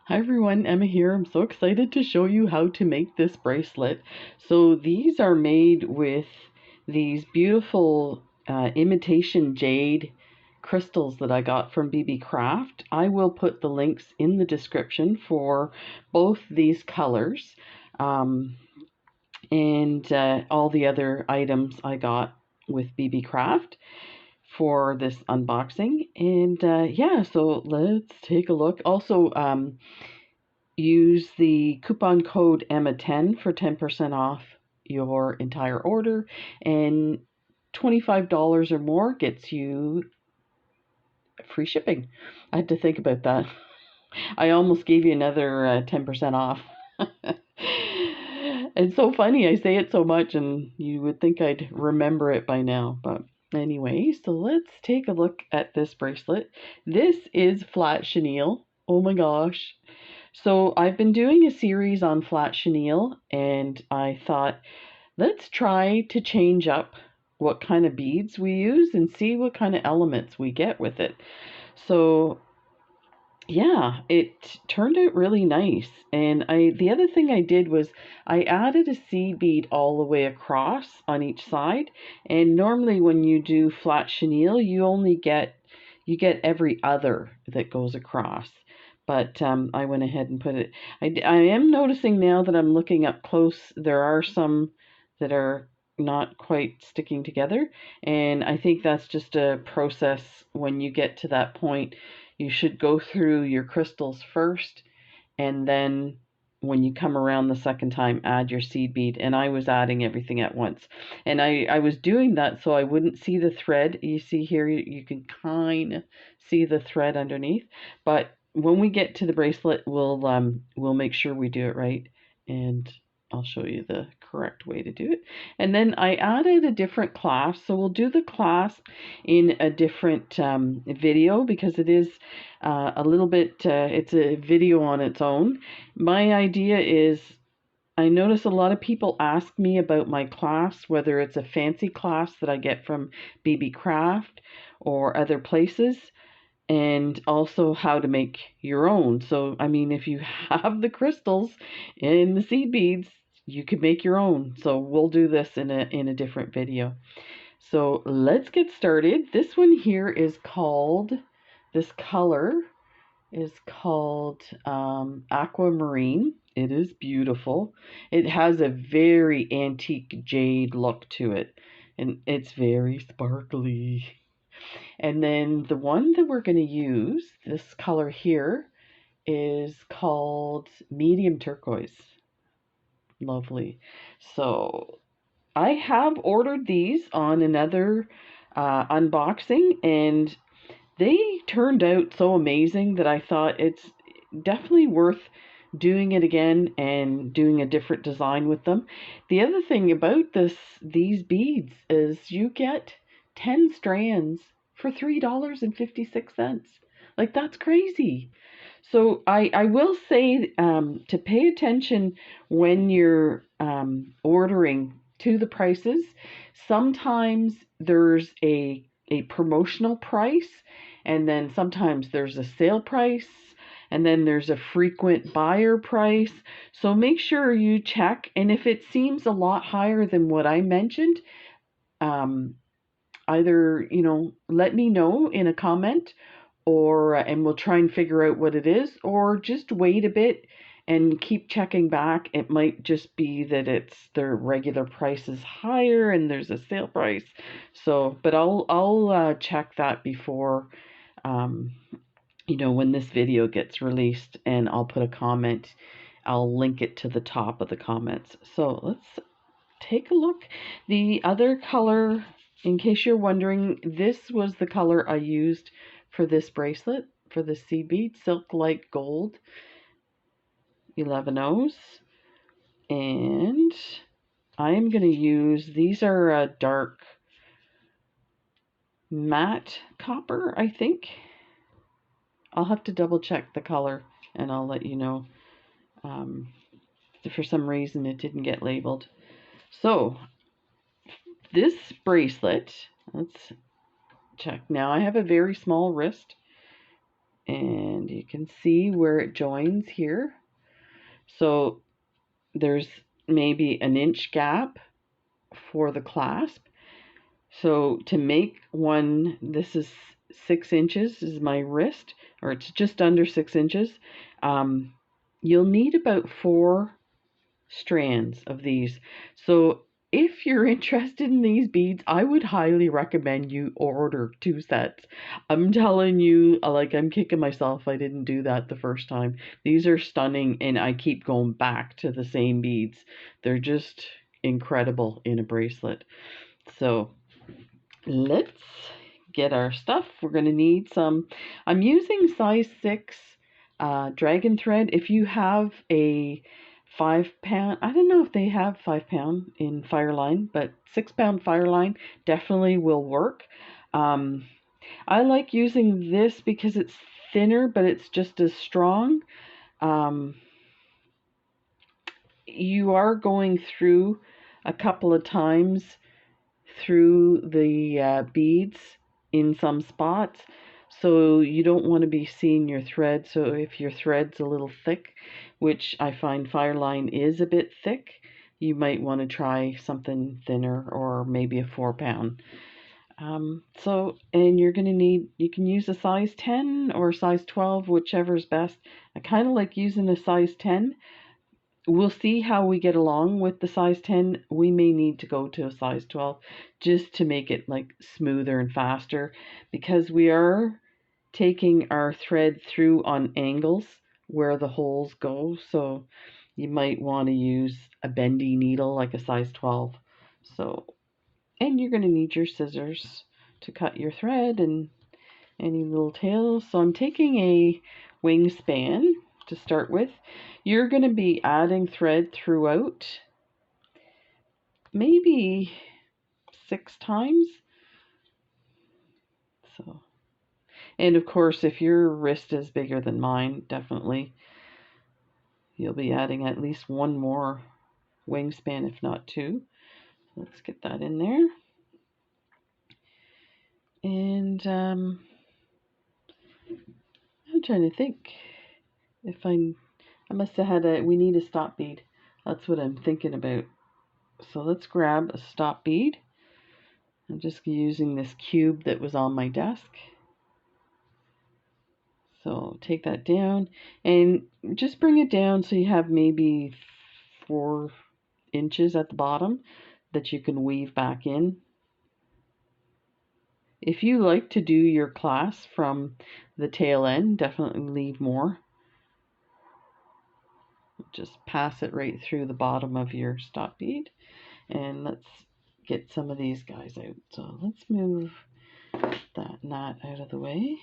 Hi everyone, Emma here. I'm so excited to show you how to make this bracelet. So these are made with these beautiful imitation jade crystals that I got from Beebeecraft. I will put the links in the description for both these colors and all the other items I got with Beebeecraft for this unboxing. And yeah, so let's take a look. Also, use the coupon code Emma10 for 10% off your entire order, and $25 or more gets you free shipping. I had to think about that. I almost gave you another 10% off. It's so funny. I say it so much, and you would think I'd remember it by now. But anyway, so let's take a look at this bracelet. This is flat chenille. Oh my gosh. So I've been doing a series on flat chenille, and I thought, let's try to change up what kind of beads we use and see what kind of elements we get with it. So yeah, it turned out really nice. And the other thing I did was I added a seed bead all the way across on each side. And normally when you do flat chenille, you get every other that goes across. But I went ahead and put it. I am noticing now that I'm looking up close, there are some that are not quite sticking together. And I think that's just a process. When you get to that point, you should go through your crystals first, and then when you come around the second time, add your seed bead. And I was adding everything at once. And I was doing that so I wouldn't see the thread. You see here, you can kind of see the thread underneath. But when we get to the bracelet, we'll make sure we do it right. And I'll show you the correct way to do it. And then I added a different clasp. So we'll do the clasp in a different video, because it is a little bit, it's a video on its own. My idea is, I notice a lot of people ask me about my clasp, whether it's a fancy clasp that I get from Beebeecraft or other places, and also how to make your own. So, I mean, if you have the crystals and the seed beads, you can make your own. So we'll do this in a different video. So let's get started. This one here is called, this color is called Aquamarine. It is beautiful. It has a very antique jade look to it, and it's very sparkly. And then the one that we're going to use, this color here, is called Medium Turquoise. Lovely. So I have ordered these on another unboxing, and they turned out so amazing that I thought it's definitely worth doing it again and doing a different design with them. The other thing about these beads is you get 10 strands for $3.56. Like, that's crazy. So I will say to pay attention when you're ordering to the prices. Sometimes there's a promotional price, and then sometimes there's a sale price, and then there's a frequent buyer price. So make sure you check, and if it seems a lot higher than what I mentioned, either, let me know in a comment, or and we'll try and figure out what it is, or just wait a bit and keep checking back. It might just be that it's their regular price is higher and there's a sale price. So, but I'll check that before when this video gets released, and I'll put a comment. I'll link it to the top of the comments. So let's take a look. The other color, in case you're wondering, this was the color I used for this bracelet, for the seed bead, Silk Light Gold 11 O's. And I'm going to use, these are a dark matte copper, I think. I'll have to double check the color, and I'll let you know. For some reason it didn't get labeled. So this bracelet, let's check. Now I have a very small wrist, And you can see where it joins here. So there's maybe an inch gap for the clasp. So to make one, this is 6 inches, is my wrist, or it's just under 6 inches. You'll need about 4 strands of these. So if you're interested in these beads, I would highly recommend you order 2 sets. I'm telling you, like, I'm kicking myself I didn't do that the first time. These are stunning, and I keep going back to the same beads. They're just incredible in a bracelet. So let's get our stuff. We're going to need some, I'm using size 6 dragon thread. If you have a 5-pound, I don't know if they have 5-pound in Fireline, but 6-pound Fireline definitely will work. I like using this because it's thinner, but it's just as strong. You are going through a couple of times through the beads in some spots, so you don't want to be seeing your thread. So if your thread's a little thick, which I find Fireline is a bit thick, you might want to try something thinner, or maybe a 4-pound. And you're going to need, you can use a size 10 or size 12, whichever's best. I kind of like using a size 10. We'll see how we get along with the size 10. We may need to go to a size 12 just to make it like smoother and faster, because we are taking our thread through on angles where the holes go. So you might want to use a bendy needle like a size 12. So, and you're going to need your scissors to cut your thread and any little tails. So I'm taking a wingspan to start with. You're going to be adding thread throughout, maybe 6 times. So, and of course, if your wrist is bigger than mine, definitely you'll be adding at least 1 more wingspan, if not 2. Let's get that in there. And I'm trying to think if I must have had we need a stop bead. That's what I'm thinking about. So let's grab a stop bead. I'm just using this cube that was on my desk. So take that down and just bring it down so you have maybe 4 inches at the bottom that you can weave back in. If you like to do your clasp from the tail end, definitely leave more. Just pass it right through the bottom of your stop bead. And let's get some of these guys out. So let's move that knot out of the way.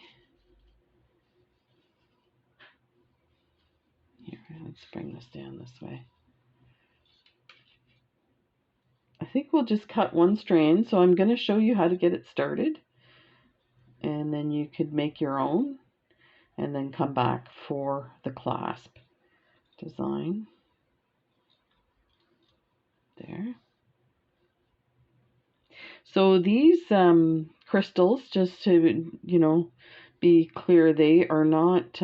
Here, let's bring this down this way. I think we'll just cut 1 strand, so I'm going to show you how to get it started, and then you could make your own and then come back for the clasp design. There. So these crystals, just to, be clear, they are not,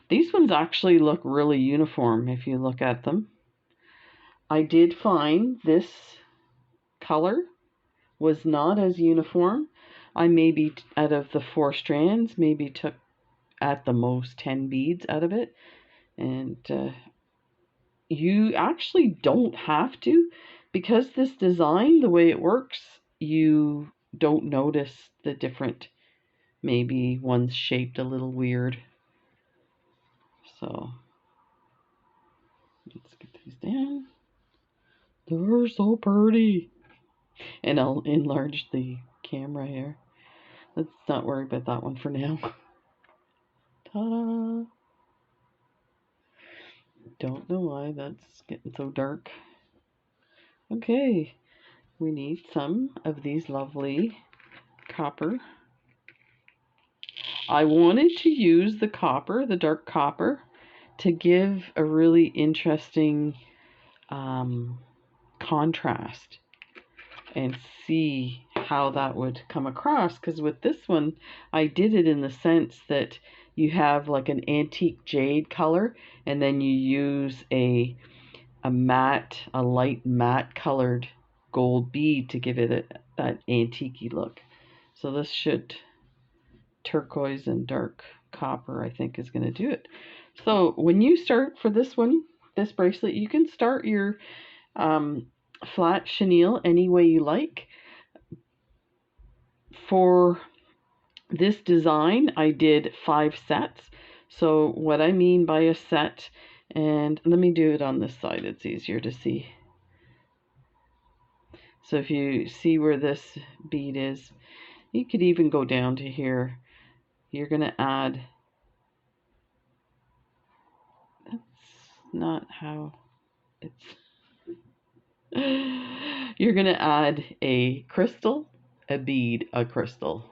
these ones actually look really uniform if you look at them. I did find this color was not as uniform. I maybe, out of the 4 strands, maybe took at the most 10 beads out of it. And you actually don't have to, because this design, the way it works, you don't notice the different, maybe one's shaped a little weird. So let's get these down. They're so pretty. And I'll enlarge the camera here. Let's not worry about that one for now. Ta-da! Don't know why that's getting so dark. Okay, we need some of these lovely copper. I wanted to use the copper, the dark copper, to give a really interesting contrast and see how that would come across, because with this one I did it in the sense that you have like an antique jade color and then you use a light matte colored gold bead to give it that antique-y look. So this should, turquoise and dark copper, I think is going to do it. So when you start for this one, this bracelet, you can start your flat chenille any way you like. For this design, I did 5 sets. So what I mean by a set, and let me do it on this side, it's easier to see. So if you see where this bead is, you could even go down to here. You're going to add, that's not how it's, you're going to add a crystal, a bead, a crystal,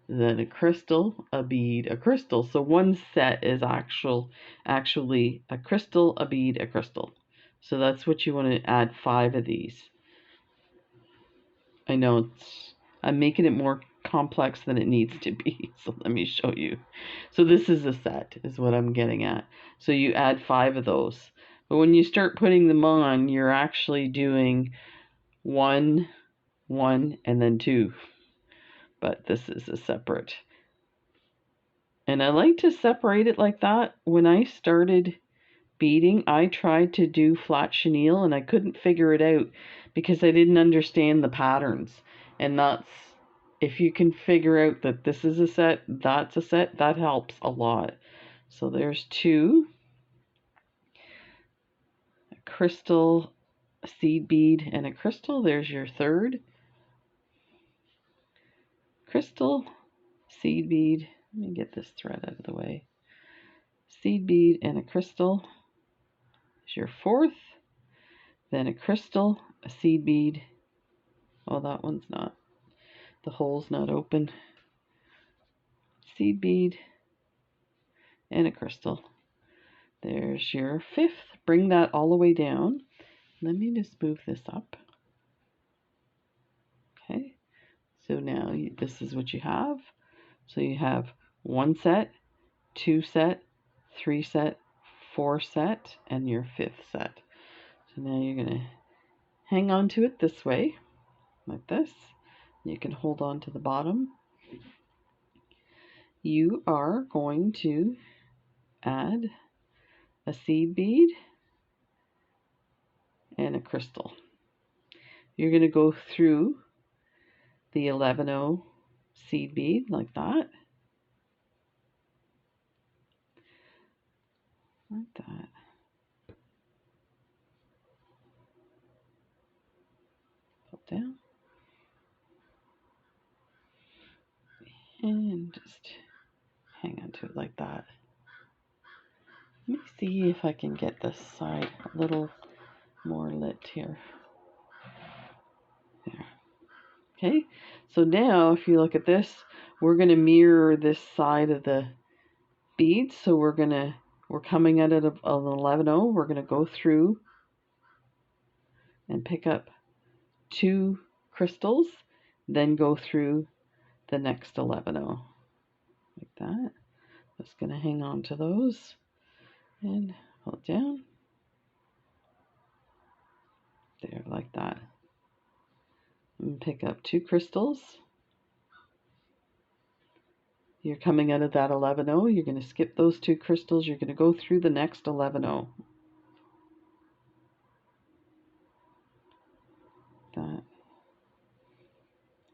then a crystal, a bead, a crystal. So one set is actually a crystal, a bead, a crystal. So that's what you want to add 5 of these. I know I'm making it more complex than it needs to be. So let me show you. So this is a set is what I'm getting at. So you add 5 of those. But when you start putting them on, you're actually doing 1, 1, and then 2. But this is a separate. And I like to separate it like that. When I started beading, I tried to do flat chenille and I couldn't figure it out because I didn't understand the patterns. And that's, if you can figure out that this is a set, that's a set, that helps a lot. So there's 2. A crystal, a seed bead, and a crystal. There's your 3rd. Crystal, seed bead. Let me get this thread out of the way. Seed bead and a crystal. There's your 4th. Then a crystal, a seed bead. Oh, that one's not. The hole's not open. Seed bead and a crystal. There's your 5th. Bring that all the way down. Let me just move this up. Okay. So now this is what you have. So you have 1 set, 2 set, 3 set, 4 set, and your 5th set. So now you're going to hang on to it this way, like this. You can hold on to the bottom. You are going to add a seed bead and a crystal. You're going to go through the 11-0 seed bead like that. Like that. Pull down. And just hang on to it like that. Let me see if I can get this side a little more lit here. There. Okay, so now if you look at this, we're going to mirror this side of the bead. So we're coming at it of an 11-0. We're going to go through and pick up 2 crystals, then go through the next 11-0 like that. Just going to hang on to those and pull it down there like that, and pick up 2 crystals. You're coming out of that 11-0. You're going to skip those 2 crystals. You're going to go through the next 11-0. That.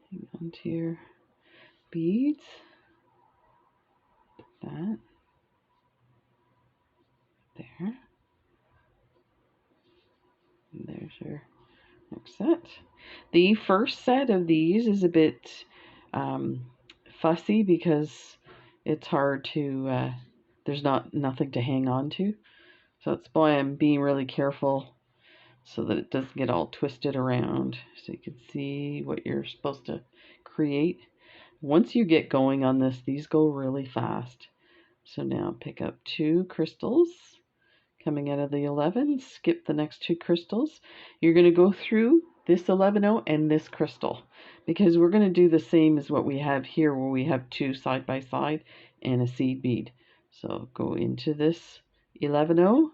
Hang on to your beads. That. There. And there's your next set. The first set of these is a bit fussy because it's hard to, there's nothing to hang on to. So that's why I'm being really careful so that it doesn't get all twisted around. So you can see what you're supposed to create. Once you get going on this, these go really fast. So now pick up 2 crystals. Coming out of the 11, skip the next 2 crystals. You're going to go through this 11-0 and this crystal. because we're going to do the same as what we have here where we have two side by side and a seed bead. So go into this 11-0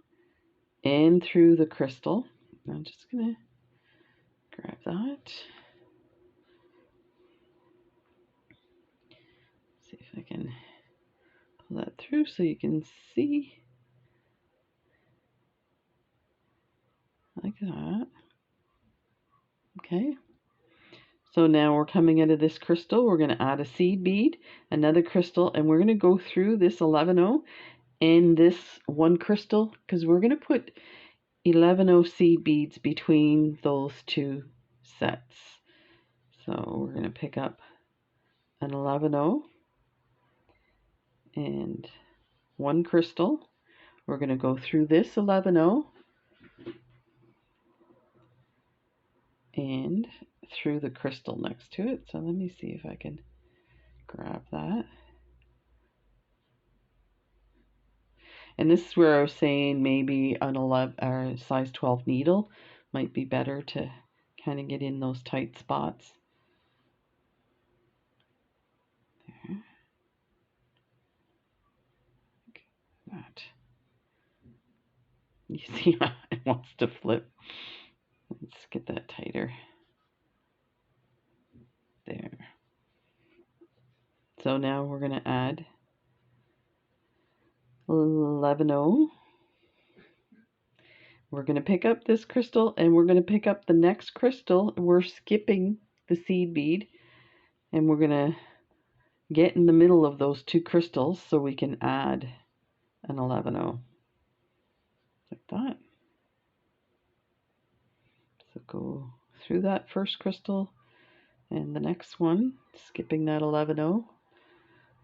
and through the crystal. I'm just going to grab that. See if I can pull that through so you can see. Like that. Okay. So now we're coming out of this crystal. We're going to add a seed bead, another crystal, and we're going to go through this 11-0 and this one crystal because we're going to put 11-0 seed beads between those two sets. So we're going to pick up an 11-0 and one crystal. We're going to go through this 11-0 and through the crystal next to it. So let me see if I can grab that. And this is where I was saying maybe an 11 or size 12 needle might be better to kind of get in those tight spots. There. Okay, that. You see how it wants to flip. Let's get that tighter. There. So now we're going to add 11-0. We're going to pick up this crystal and we're going to pick up the next crystal. We're skipping the seed bead and we're going to get in the middle of those two crystals so we can add an 11-0. Like that. So go through that first crystal and the next one, skipping that 11-0.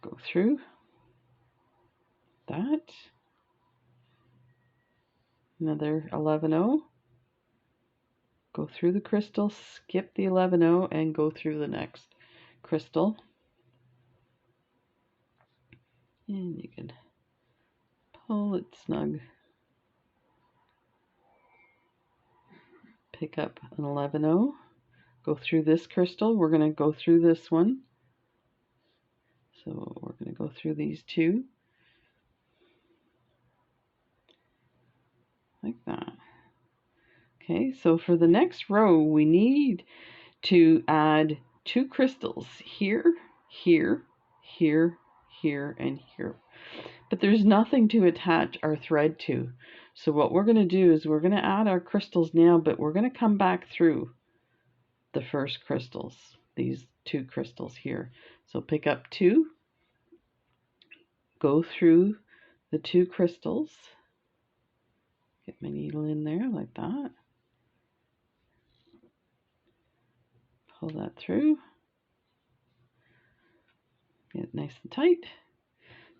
Go through that. Another 11-0. Go through the crystal, skip the 11-0, and go through the next crystal. And you can pull it snug. Pick up an 11-0. Go through this crystal. We're going to go through this one. So we're going to go through these two. Like that. Okay, so for the next row, we need to add two crystals here, here, here, here, and here. But there's nothing to attach our thread to. So what we're going to do is we're going to add our crystals now, but we're going to come back through the first crystals, these two crystals here. So pick up two, go through the two crystals, get my needle in there like that. Pull that through, get it nice and tight.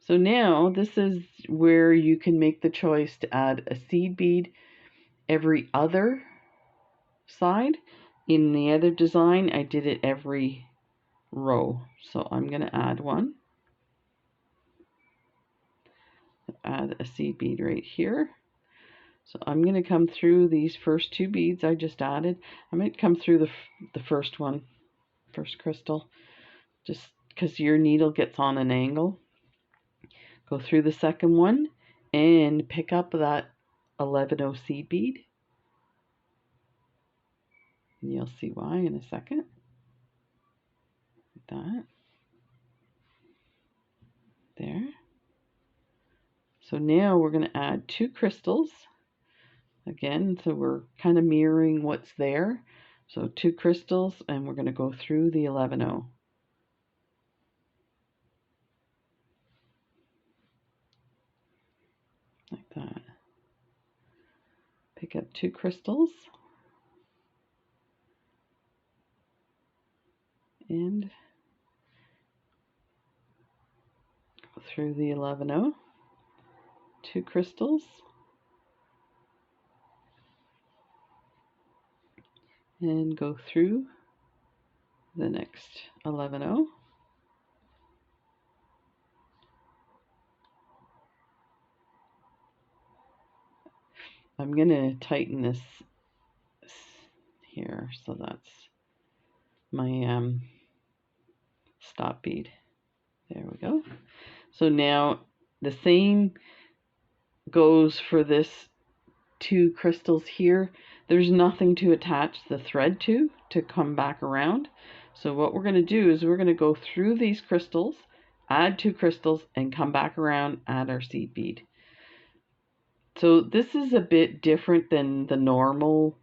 So now this is where you can make the choice to add a seed bead every other side. In the other design, I did it every row. So I'm going to add one. Add a seed bead right here. So I'm going to come through these first two beads I just added. I might come through the first one, first crystal, just because your needle gets on an angle. Go through the second one and pick up that 11-0 seed bead. And you'll see why in a second. Like that. There. So now we're going to add two crystals. Again, so we're kind of mirroring what's there. So two crystals, and we're going to go through the 11-0. Like that. Pick up two crystals. And go through the 11-0. Two crystals. And go through the next 11-0. I'm going to tighten this here, so that's my stop bead. There we go. So now the same goes for this 2 crystals here. There's nothing to attach the thread to come back around. So what we're going to do is we're going to go through these crystals, add 2 crystals, and come back around, add our seed bead. So this is a bit different than the normal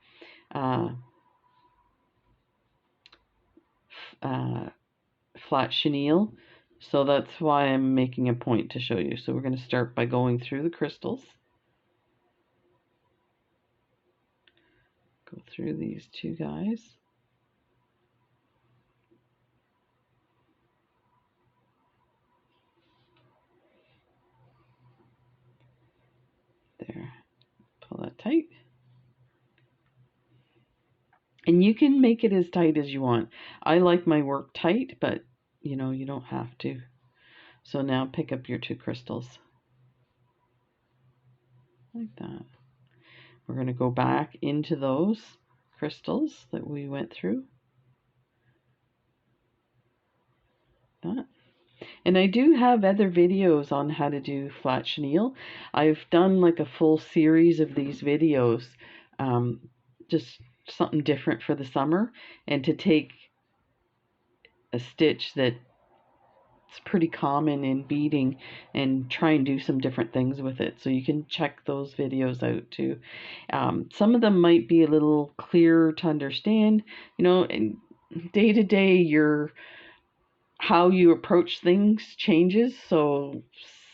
flat chenille. So that's why I'm making a point to show you. So we're going to start by going through the crystals. Go through these 2 guys. There. Pull that tight. And you can make it as tight as you want. I like my work tight, but you know, you don't have to. So now pick up your 2 crystals. Like that. We're going to go back into those crystals that we went through. That. And I do have other videos on how to do flat chenille. I've done like a full series of these videos, just something different for the summer, and to take a stitch that's pretty common in beading and try and do some different things with it. So you can check those videos out too. Some of them might be a little clearer to understand, you know, and day to day how you approach things changes. So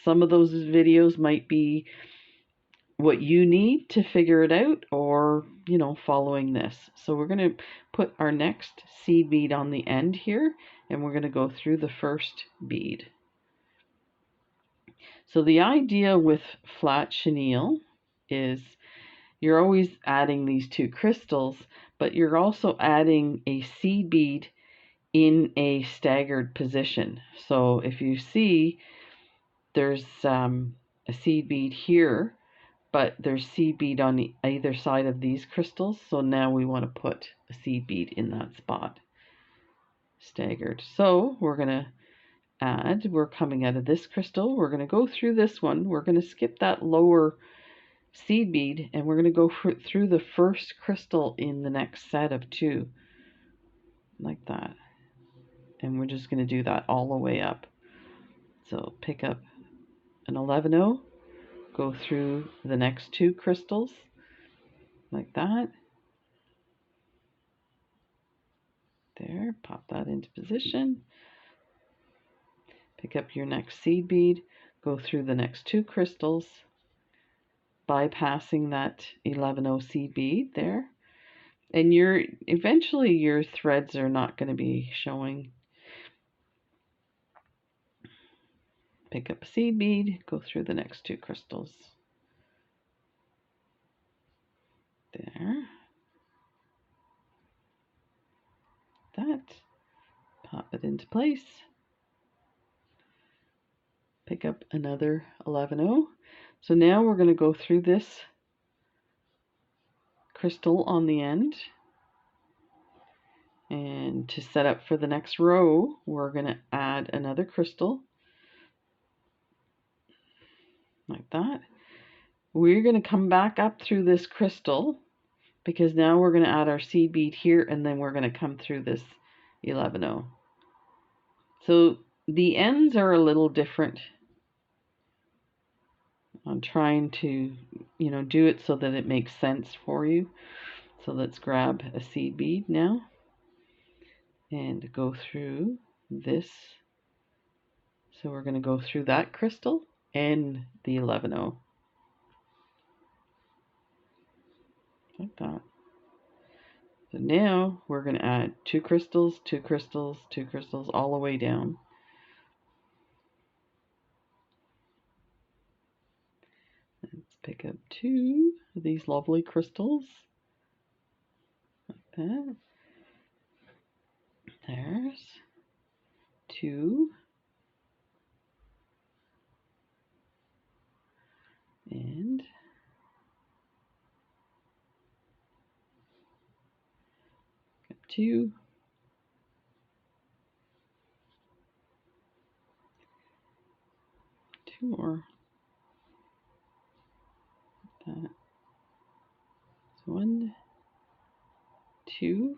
some of those videos might be what you need to figure it out, or, you know, following this. So we're going to put our next seed bead on the end here, and we're going to go through the first bead. So the idea with flat chenille is you're always adding these 2 crystals, but you're also adding a seed bead in a staggered position. So if you see, there's a seed bead here, but there's seed bead on either side of these crystals. So now we want to put a seed bead in that spot, staggered. So we're going to add, we're coming out of this crystal, we're going to go through this one, we're going to skip that lower seed bead, and we're going to go through the first crystal in the next set of 2, like that. And we're just going to do that all the way up. So pick up an 11-0, go through the next 2 crystals, like that. There, pop that into position. Pick up your next seed bead, go through the next 2 crystals, bypassing that 11-0 seed bead there. And eventually your threads are not going to be showing. Pick up a seed bead, go through the next 2 crystals. There. That. Pop it into place. Pick up another 11-0. So now we're going to go through this crystal on the end. And to set up for the next row, we're going to add another crystal, like that. We're going to come back up through this crystal, because now we're going to add our seed bead here, and then we're going to come through this 11-0. So the ends are a little different. I'm trying to, you know, do it so that it makes sense for you. So let's grab a seed bead now and go through this. So we're going to go through that crystal and the 11-0. Like that. So now we're going to add 2 crystals, 2 crystals, 2 crystals all the way down. Let's pick up 2 of these lovely crystals. Like that. There's 2. And 2. more. Like that. So 1, 2.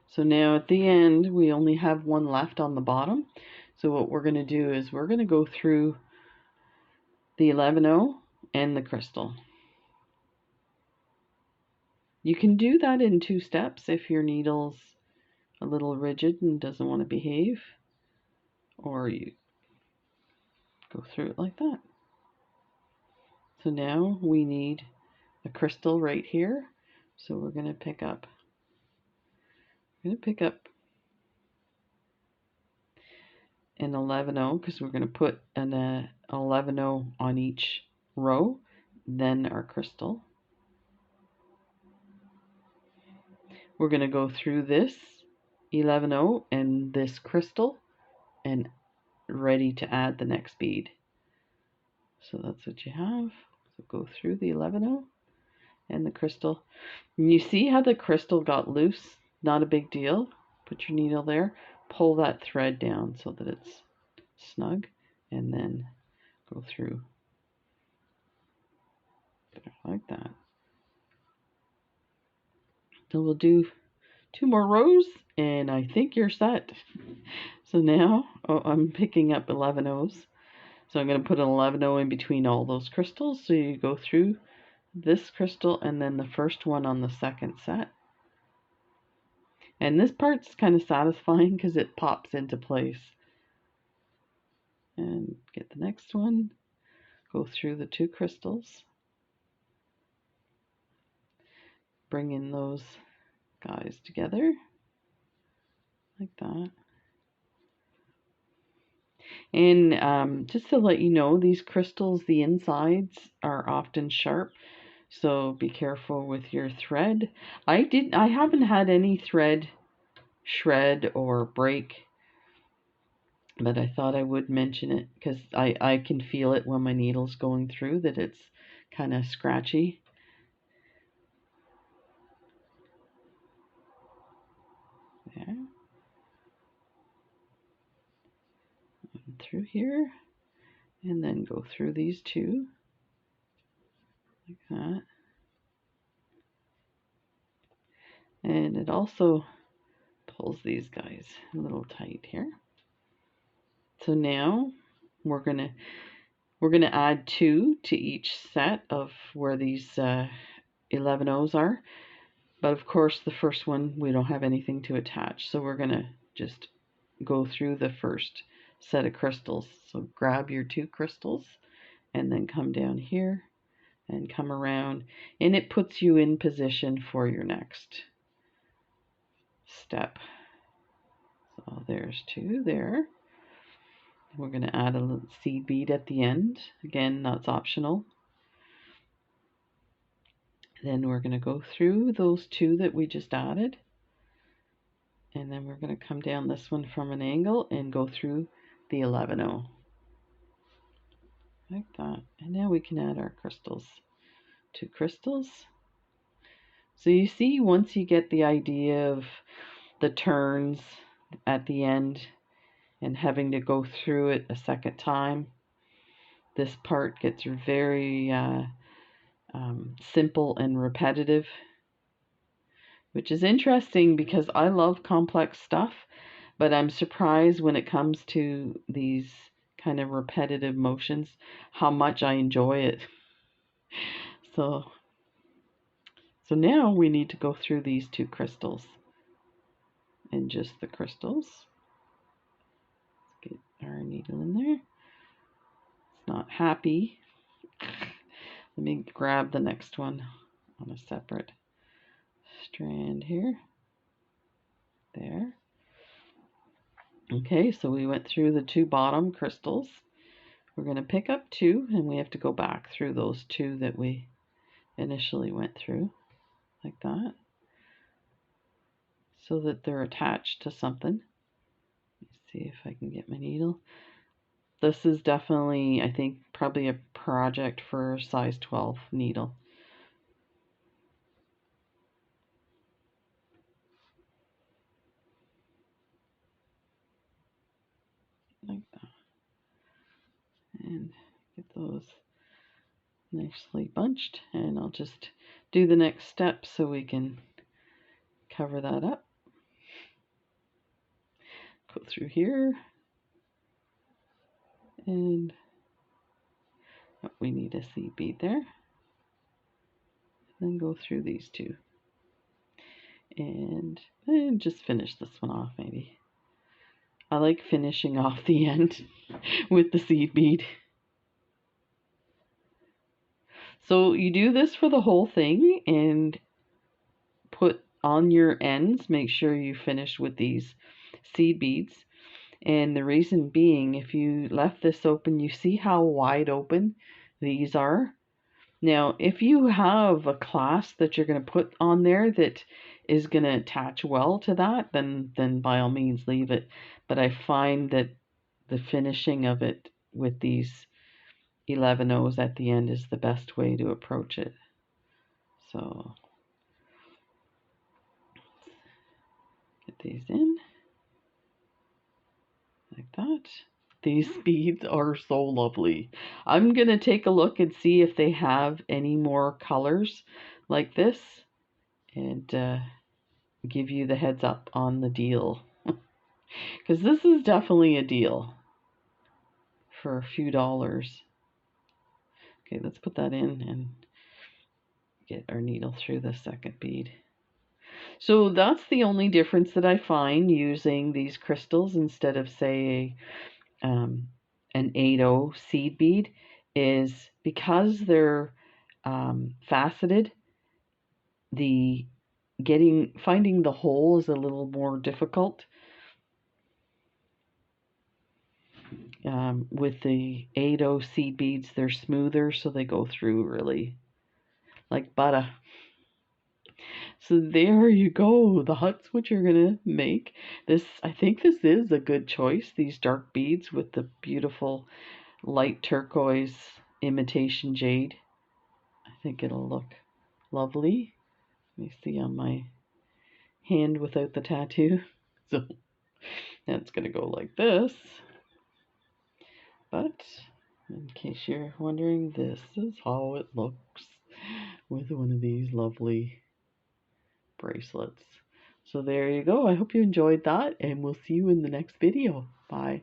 So now at the end, we only have one left on the bottom. So what we're going to do is we're going to go through the 11-0 and the crystal. You can do that in 2 steps if your needle's a little rigid and doesn't want to behave, or you go through it like that. So now we need a crystal right here. So we're going to pick up an 11-0 because we're going to put an 11-0 on each row, then our crystal. We're going to go through this 11-0 and this crystal and ready to add the next bead. So that's what you have. So go through the 11-0 and the crystal. And you see how the crystal got loose? Not a big deal. Put your needle there, pull that thread down so that it's snug, and then go through like that. So we'll do 2 more rows and I think you're set. So now, I'm picking up 11-0s. So I'm going to put an 11-0 in between all those crystals. So you go through this crystal and then the first one on the second set. And this part's kind of satisfying because it pops into place. And get the next one. Go through the 2 crystals. Bring in those guys together. Like that. And just to let you know, these crystals, the insides are often sharp. So be careful with your thread. I haven't had any thread shred or break, but I thought I would mention it because I can feel it when my needle's going through that it's kind of scratchy. There. Through here, and then go through these 2 like that. And it also pulls these guys a little tight here. So now we're gonna add 2 to each set of where these 11-0s are. But of course the first one we don't have anything to attach, so we're gonna just go through the first set of crystals. So grab your 2 crystals and then come down here and come around, and it puts you in position for your next step. So there's 2 there. We're going to add a little seed bead at the end. Again, that's optional. Then we're going to go through those 2 that we just added. And then we're going to come down this one from an angle and go through the 11-0. Like that. And now we can add our crystals. 2 crystals. So you see, once you get the idea of the turns at the end and having to go through it a second time, this part gets very simple and repetitive, which is interesting because I love complex stuff, but I'm surprised when it comes to these kind of repetitive motions how much I enjoy it. So now we need to go through these 2 crystals and just the crystals. Let's get our needle in there. It's not happy. Let me grab the next one on a separate strand here. There. Okay, so we went through the 2 bottom crystals. We're going to pick up 2, and we have to go back through those 2 that we initially went through, like that, so that they're attached to something. Let's see if I can get my needle. This is definitely, I think, probably a project for size 12 needle. Like that. And get those nicely bunched, and I'll just do the next step so we can cover that up. Go through here, and oh, we need a seed bead there. Then go through these two, and just finish this one off maybe. I like finishing off the end with the seed bead. So you do this for the whole thing, and put on your ends, make sure you finish with these seed beads. And the reason being, if you left this open, you see how wide open these are. Now, if you have a clasp that you're going to put on there that is going to attach well to that, then by all means leave it. But I find that the finishing of it with these 11 O's at the end is the best way to approach it. So get these in like that. These beads are so lovely. I'm going to take a look and see if they have any more colors like this, and give you the heads up on the deal. Because this is definitely a deal for a few dollars. Okay, let's put that in and get our needle through the second bead. So that's the only difference that I find using these crystals instead of, say, an 8-0 seed bead, is because they're faceted, finding the hole is a little more difficult. With the 8-0 seed beads, they're smoother, so they go through really like butter. So there you go, the huts which you're gonna make. I think this is a good choice, these dark beads with the beautiful light turquoise imitation jade. I think it'll look lovely. Let me see on my hand without the tattoo. So that's gonna go like this. But in case you're wondering, this is how it looks with one of these lovely bracelets. So there you go. I hope you enjoyed that, and we'll see you in the next video. Bye.